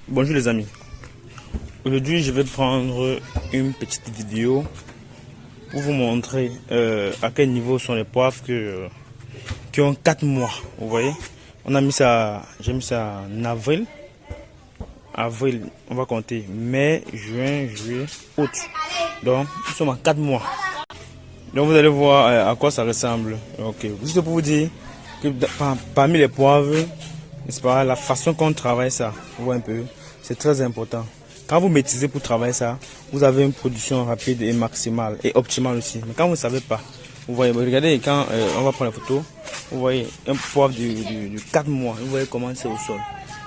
Bonjour les amis, aujourd'hui je vais prendre une petite vidéo pour vous montrer à quel niveau sont les poivres qui ont 4 mois. Vous voyez, on a mis ça, j'ai mis ça en avril. Avril, on va compter mai, juin, juillet, août. Donc nous sommes à 4 mois. Donc vous allez voir à quoi ça ressemble. Ok, juste pour vous dire que parmi les poivres, n'est-ce pas, la façon qu'on travaille ça, vous voyez un peu, c'est très important. Quand vous maîtrisez pour travailler ça, vous avez une production rapide et maximale et optimale aussi. Mais quand vous ne savez pas, vous voyez, regardez, quand on va prendre la photo, vous voyez un poivre de 4 mois, vous voyez comment c'est au sol.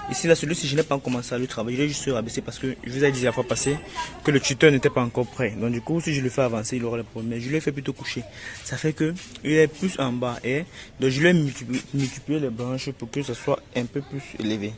Ici, là, celui-ci, je n'ai pas commencé à le travailler, je l'ai juste rabaissé parce que je vous ai dit la fois passée que le tuteur n'était pas encore prêt. Donc du coup, si je le fais avancer, il aura le problème. Mais je l'ai fait plutôt coucher. Ça fait que il est plus en bas. Et donc je l'ai multiplié les branches pour que ce soit un peu plus élevé.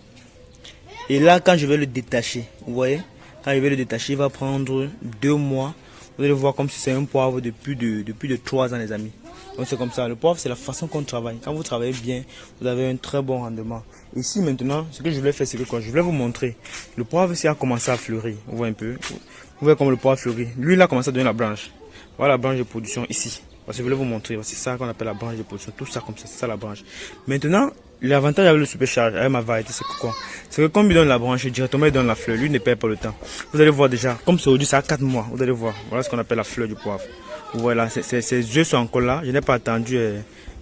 Et là, quand je vais le détacher, vous voyez, quand je vais le détacher, il va prendre 2 mois. Vous allez voir comme si c'est un poivre de plus de 3 ans, les amis. Donc c'est comme ça. Le poivre, c'est la façon qu'on travaille. Quand vous travaillez bien, vous avez un très bon rendement. Ici, maintenant, ce que je voulais faire, c'est que quoi? Je voulais vous montrer. Le poivre ici a commencé à fleurir. Vous voyez un peu. Vous voyez comme le poivre fleurit. Lui, il a commencé à donner la branche. Voilà la branche de production ici. Parce que je voulais vous montrer. C'est ça qu'on appelle la branche de production. Tout ça comme ça, c'est ça la branche. Maintenant, l'avantage avec le supercharge, avec ma variété, c'est quoi? C'est que comme il donne la branche, directement il donne la fleur. Lui ne perd pas le temps. Vous allez voir déjà, comme c'est aujourd'hui, ça a 4 mois. Vous allez voir. Voilà ce qu'on appelle la fleur du poivre. Voilà, ces œufs sont encore là. Je n'ai pas attendu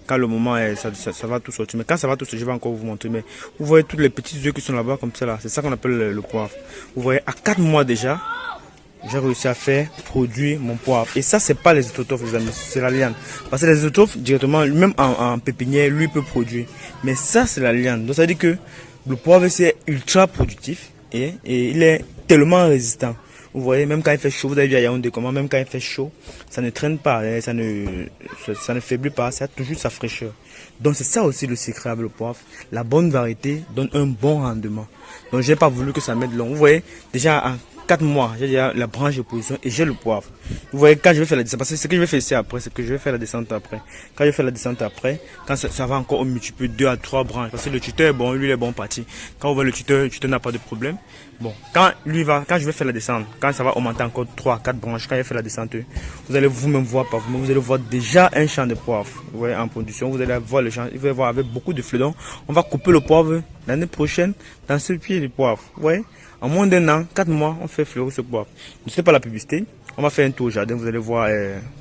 quand le moment ça va tout sortir. Mais quand ça va tout sortir, je vais encore vous montrer. Mais vous voyez tous les petits œufs qui sont là-bas comme ça là. C'est ça qu'on appelle le poivre. Vous voyez, à 4 mois déjà, j'ai réussi à faire produire mon poivre. Et ça, c'est pas les autotrophes, les amis, c'est la liane. Parce que les autotrophes, directement, même en pépinière, lui peut produire. Mais ça, c'est la liane. Donc ça veut dire que le poivre, c'est ultra productif et il est tellement résistant. Vous voyez, même quand il fait chaud, vous avez vu à Yaoundé comment, même quand il fait chaud, ça ne traîne pas, ça ne faiblit pas, ça a toujours sa fraîcheur. Donc c'est ça aussi le secret avec le poivre. La bonne variété donne un bon rendement. Donc j'ai pas voulu que ça mette long. Vous voyez, déjà en 4 mois, j'ai déjà la branche de position et j'ai le poivre. Vous voyez, quand je vais faire la descente, parce que ce que je vais faire ici après, c'est que je vais faire la descente après. Quand je fais la descente après, quand ça va encore multiplier 2 à 3 branches, parce que le tuteur est bon, lui il est bon parti. Quand on voit le tuteur n'a pas de problème. Bon, quand je vais faire la descente, quand ça va augmenter encore 3 à 4 branches, quand je vais faire la descente, vous allez vous-même voir par vous-même, vous allez voir déjà un champ de poivre. Vous voyez, en production, vous allez voir le champ, vous allez voir avec beaucoup de fleurs. Donc, on va couper le poivre l'année prochaine dans ce pied de poivre. Vous voyez? En moins d'un an, 4 mois, on fait fleurir ce poivre. Ne faites pas la publicité. On va faire un tour au jardin. Vous allez voir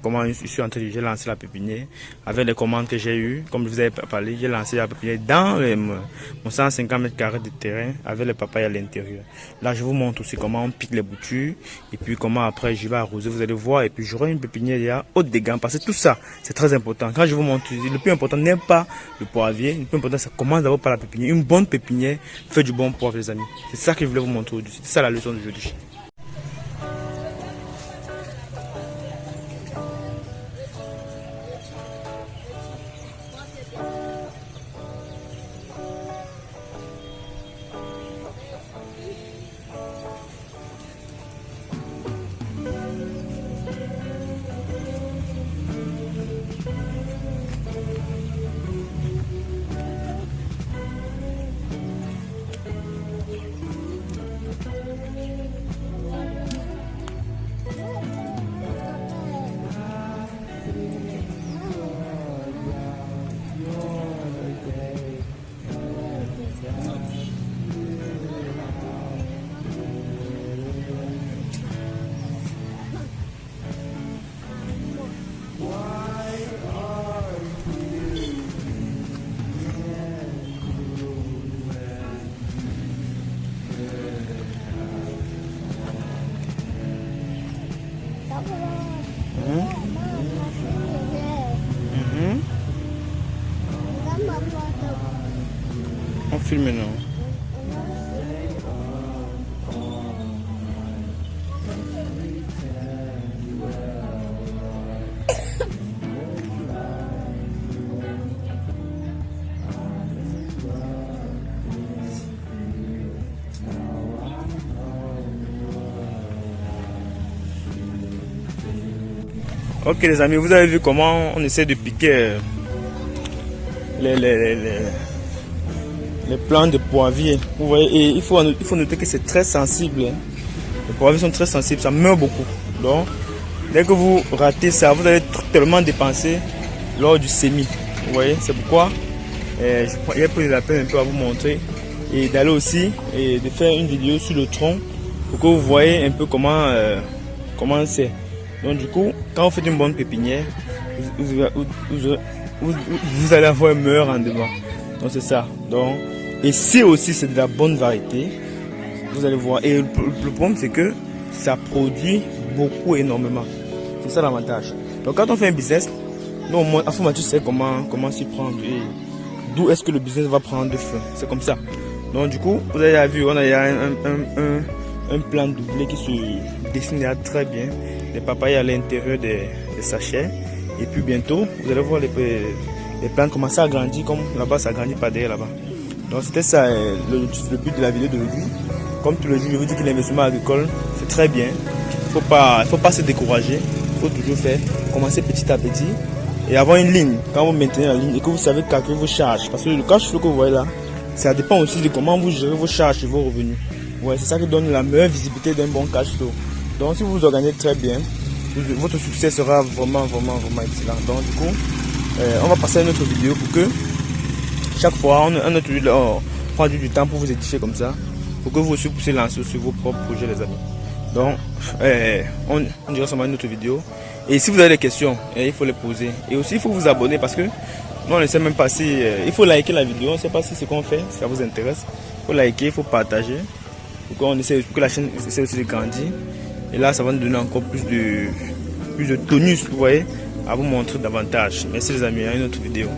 comment je suis en train de lancer la pépinière. Avec les commandes que j'ai eues, comme je vous avais parlé, j'ai lancé la pépinière dans mon 150 mètres carrés de terrain avec les papayes à l'intérieur. Là, je vous montre aussi comment on pique les boutures et puis comment après je vais arroser. Vous allez voir. Et puis j'aurai une pépinière déjà haute de gamme parce que tout ça, c'est très important. Quand je vous montre, le plus important n'est pas le poivrier. Le plus important, c'est comment d'abord par la pépinière. Une bonne pépinière fait du bon poivre, les amis. C'est ça que je voulais vous montrer aujourd'hui. C'est ça la leçon d'aujourd'hui. On filme maintenant. Ok les amis, vous avez vu comment on essaie de piquer les plants de poivrier. Vous voyez, et il faut noter que c'est très sensible. Hein. Les poivriers sont très sensibles, ça meurt beaucoup. Donc, dès que vous ratez ça, vous allez tellement dépenser lors du semis. Vous voyez, c'est pourquoi j'ai pris la peine un peu à vous montrer et d'aller aussi et de faire une vidéo sur le tronc pour que vous voyez un peu comment c'est. Donc du coup, quand vous faites une bonne pépinière, vous allez avoir un meilleur rendement. Donc c'est ça. Donc, et si aussi c'est de la bonne variété, vous allez voir. Et le problème c'est que ça produit beaucoup, énormément. C'est ça l'avantage. Donc quand on fait un business, nous au moins, à ce moment tu sais comment s'y prendre et d'où est-ce que le business va prendre de fin. C'est comme ça. Donc du coup, vous avez vu, on a un plan doublé qui se dessine là très bien. Les papayes à l'intérieur des sachets. Et puis bientôt, vous allez voir les plantes commencer à grandir comme là-bas, ça grandit pas derrière là-bas. Donc c'était ça le but de la vidéo d'aujourd'hui. Comme tous les jours, je vous dis que l'investissement agricole, c'est très bien. Il faut pas se décourager. Il faut toujours faire, commencer petit à petit. Et avoir une ligne, quand vous maintenez la ligne et que vous savez calculer vos charges. Parce que le cash flow que vous voyez là, ça dépend aussi de comment vous gérez vos charges et vos revenus. Ouais, c'est ça qui donne la meilleure visibilité d'un bon cash flow. Donc si vous vous organisez très bien, votre succès sera vraiment excellent. Donc du coup, on va passer à une autre vidéo pour que chaque fois, on prend du temps pour vous édifier comme ça, pour que vous aussi puissiez lancer sur vos propres projets les amis. Donc, on dira ça dans une autre vidéo. Et si vous avez des questions, il faut les poser. Et aussi, il faut vous abonner parce que nous, on ne sait même pas si... il faut liker la vidéo, on ne sait pas si ce qu'on fait, si ça vous intéresse. Il faut liker, il faut partager. Pour que la chaîne essaie aussi de grandir. Et là, ça va nous donner encore plus de tonus, vous voyez, à vous montrer davantage. Merci les amis, à une autre vidéo.